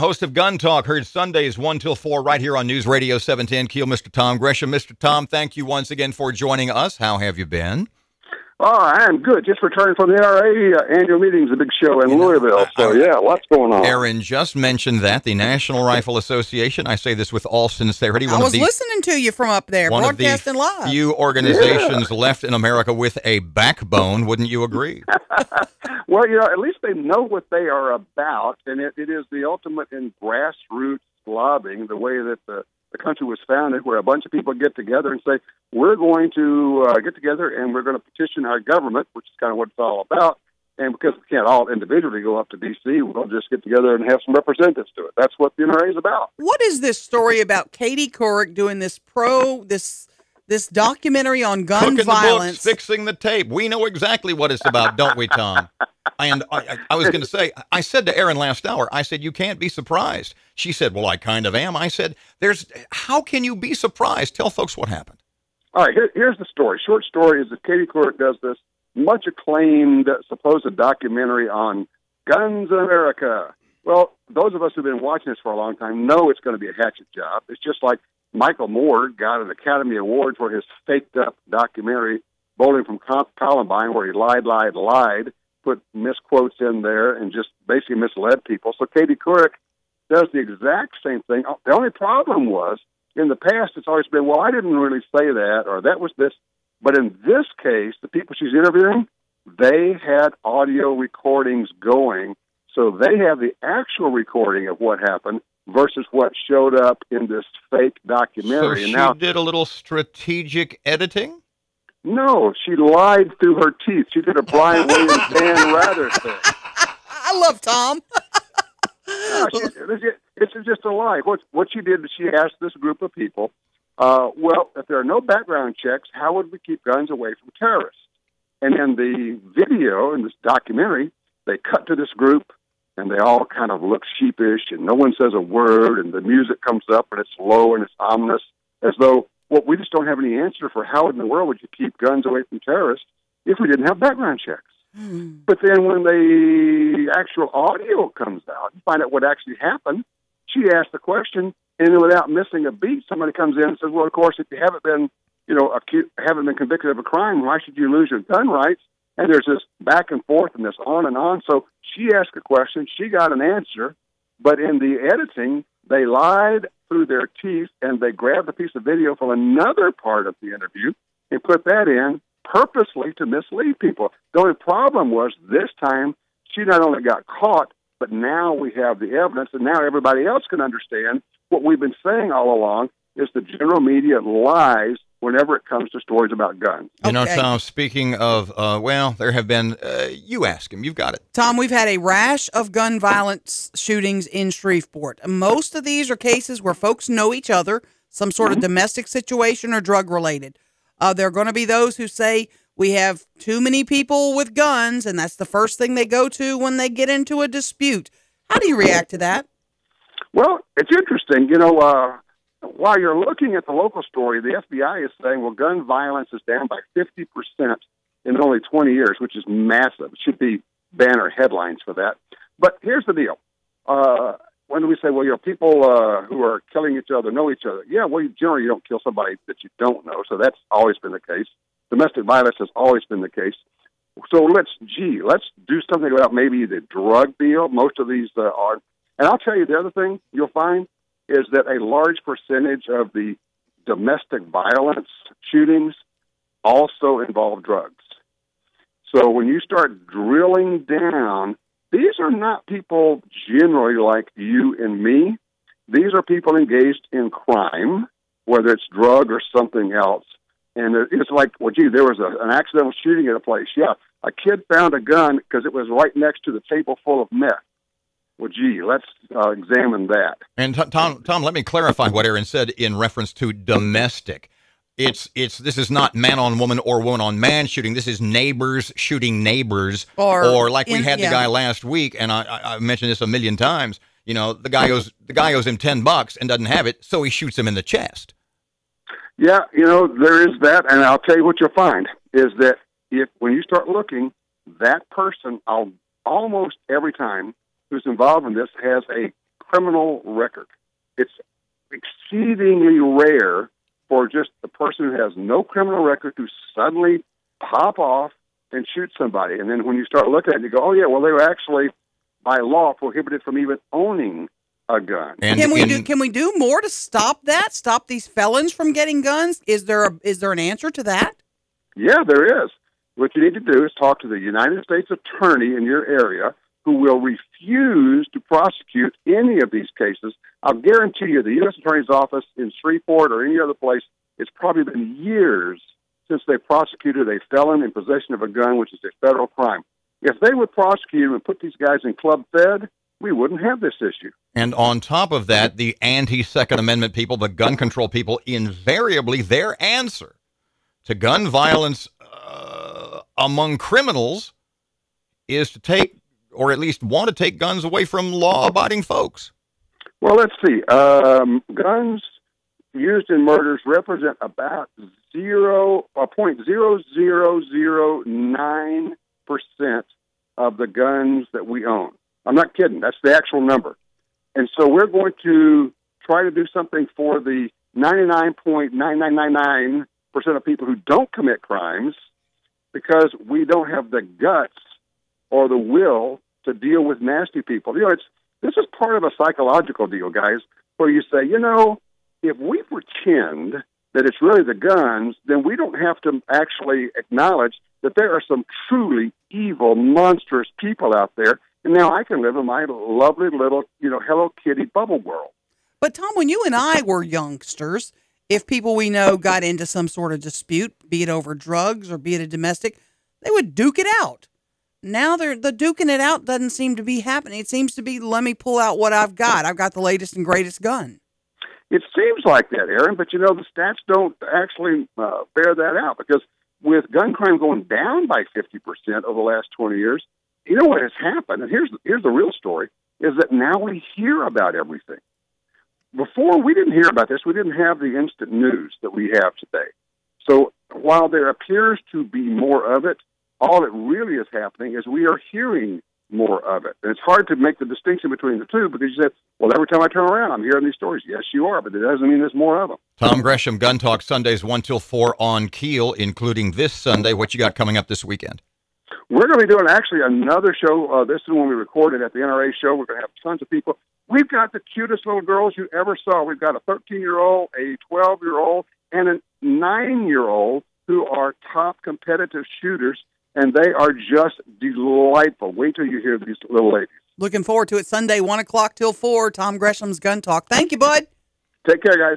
Host of Gun Talk, heard Sundays 1 till 4 right here on News Radio 710 Keel, Mr. Tom Gresham. Mr. Tom, thank you once again for joining us. How have you been? Oh, I'm good. Just returned from the NRA annual meeting. A big show in Louisville. Lots going on. Aaron just mentioned that, the National Rifle Association. I say this with all sincerity. I was listening to you from up there, broadcasting live. One of the few organizations left in America with a backbone. Wouldn't you agree? Well, at least they know what they are about, and it is the ultimate in grassroots lobbying, the way that the country was founded, where a bunch of people get together and say, we're going to get together and we're going to petition our government, which is kind of what it's all about. And because we can't all individually go up to D.C., we'll just get together and have some representatives do it. That's what the NRA is about. What is this story about Katie Couric doing this documentary on gun Cooking violence? The books, fixing the tape. We know exactly what it's about, don't we, Tom? And I was going to say, I said to Aaron last hour, I said, you can't be surprised. She said, well, I kind of am. I said, how can you be surprised? Tell folks what happened. All right, here's the story. Short story is that Katie Couric does this much acclaimed supposed documentary on guns in America. Well, those of us who've been watching this for a long time know it's going to be a hatchet job. It's just like Michael Moore got an Academy Award for his faked-up documentary, Bowling from Columbine, where he lied, put misquotes in there, and just basically misled people. So Katie Couric does the exact same thing. The only problem was, in the past, it's always been, well, I didn't really say that, or that was this. But in this case, the people she's interviewing, they had audio recordings going, so they have the actual recording of what happened versus what showed up in this fake documentary. So she did a little strategic editing? No, she lied through her teeth. She did a Brian Williams, Dan Rather thing. I love Tom. No, it's just a lie. What she did is she asked this group of people, well, if there are no background checks, how would we keep guns away from terrorists? And in the video, in this documentary, they cut to this group, and they all kind of look sheepish, and no one says a word, and the music comes up, and it's low, and it's ominous, as though, well, we just don't have any answer for how in the world would you keep guns away from terrorists if we didn't have background checks. But then when the actual audio comes out, you find out what actually happened. She asked the question, and then without missing a beat, somebody comes in and says, well, of course, if you haven't been, haven't been convicted of a crime, why should you lose your gun rights? And there's this back and forth and this on and on. So she asked a question, she got an answer, but in the editing, they lied through their teeth, and they grabbed a piece of video from another part of the interview and put that in purposely to mislead people. The only problem was this time she not only got caught, but now we have the evidence, and now everybody else can understand what we've been saying all along is the general media lies whenever it comes to stories about guns. You know, Tom, speaking of, there have been, you ask him, you've got it. Tom, we've had a rash of gun violence shootings in Shreveport. Most of these are cases where folks know each other, some sort of domestic situation or drug-related. There are going to be those who say we have too many people with guns, and that's the first thing they go to when they get into a dispute. How do you react to that? Well, it's interesting. While you're looking at the local story, the FBI is saying, well, gun violence is down by 50% in only 20 years, which is massive. It should be banner headlines for that. But here's the deal. When we say, well, people who are killing each other know each other. Yeah, well, generally you don't kill somebody that you don't know, so that's always been the case. Domestic violence has always been the case. So let's do something about maybe the drug deal. Most of these are. And I'll tell you the other thing you'll find is that a large percentage of the domestic violence shootings also involve drugs. So when you start drilling down, these are not people generally like you and me. These are people engaged in crime, whether it's drug or something else. And it's like, well, gee, there was an accidental shooting at a place. Yeah, a kid found a gun because it was right next to the table full of meth. Well, gee, let's examine that. And Tom, let me clarify what Aaron said in reference to domestic. This is not man on woman or woman on man shooting. This is neighbors shooting neighbors, or like we had the guy last week, and I mentioned this a million times. The guy owes him $10 and doesn't have it, so he shoots him in the chest. Yeah, there is that, and I'll tell you what you'll find is that when you start looking, that person almost every time who's involved in this has a criminal record. It's exceedingly rare for just the person who has no criminal record to suddenly pop off and shoot somebody. And then when you start looking at it, you go, oh, yeah, well, they were actually, by law, prohibited from even owning a gun. And can we do more to stop that? Stop these felons from getting guns? Is there an answer to that? Yeah, there is. What you need to do is talk to the United States attorney in your area who will refuse to prosecute any of these cases. I'll guarantee you the U.S. Attorney's Office in Shreveport or any other place, it's probably been years since they prosecuted a felon in possession of a gun, which is a federal crime. If they would prosecute and put these guys in Club Fed, we wouldn't have this issue. And on top of that, the anti-Second Amendment people, the gun control people, invariably their answer to gun violence among criminals is to take, or at least want to take, guns away from law-abiding folks. Well, let's see. Guns used in murders represent about 0.0009% of the guns that we own. I'm not kidding. That's the actual number. And so we're going to try to do something for the 99.9999% of people who don't commit crimes, because we don't have the guts or the will to deal with nasty people. This is part of a psychological deal, guys, where you say, if we pretend that it's really the guns, then we don't have to actually acknowledge that there are some truly evil, monstrous people out there. And now I can live in my lovely little, Hello Kitty bubble world. But, Tom, when you and I were youngsters, if people we know got into some sort of dispute, be it over drugs or be it a domestic, they would duke it out. Now the duking it out doesn't seem to be happening. It seems to be, let me pull out what I've got. I've got the latest and greatest gun. It seems like that, Aaron, but the stats don't actually bear that out, because with gun crime going down by 50% over the last 20 years, you know what has happened, and here's the real story, is that now we hear about everything. Before, we didn't hear about this. We didn't have the instant news that we have today. So while there appears to be more of it, all that really is happening is we are hearing more of it. And it's hard to make the distinction between the two, because you said, well, every time I turn around, I'm hearing these stories. Yes, you are, but it doesn't mean there's more of them. Tom Gresham, Gun Talk, Sundays 1 till 4 on Keel, including this Sunday. What you got coming up this weekend? We're going to be doing actually another show. This is when we recorded at the NRA show. We're going to have tons of people. We've got the cutest little girls you ever saw. We've got a 13-year-old, a 12-year-old, and a 9-year-old who are top competitive shooters, and they are just delightful. Wait till you hear these little ladies. Looking forward to it. Sunday, 1 o'clock till 4, Tom Gresham's Gun Talk. Thank you, bud. Take care, guys.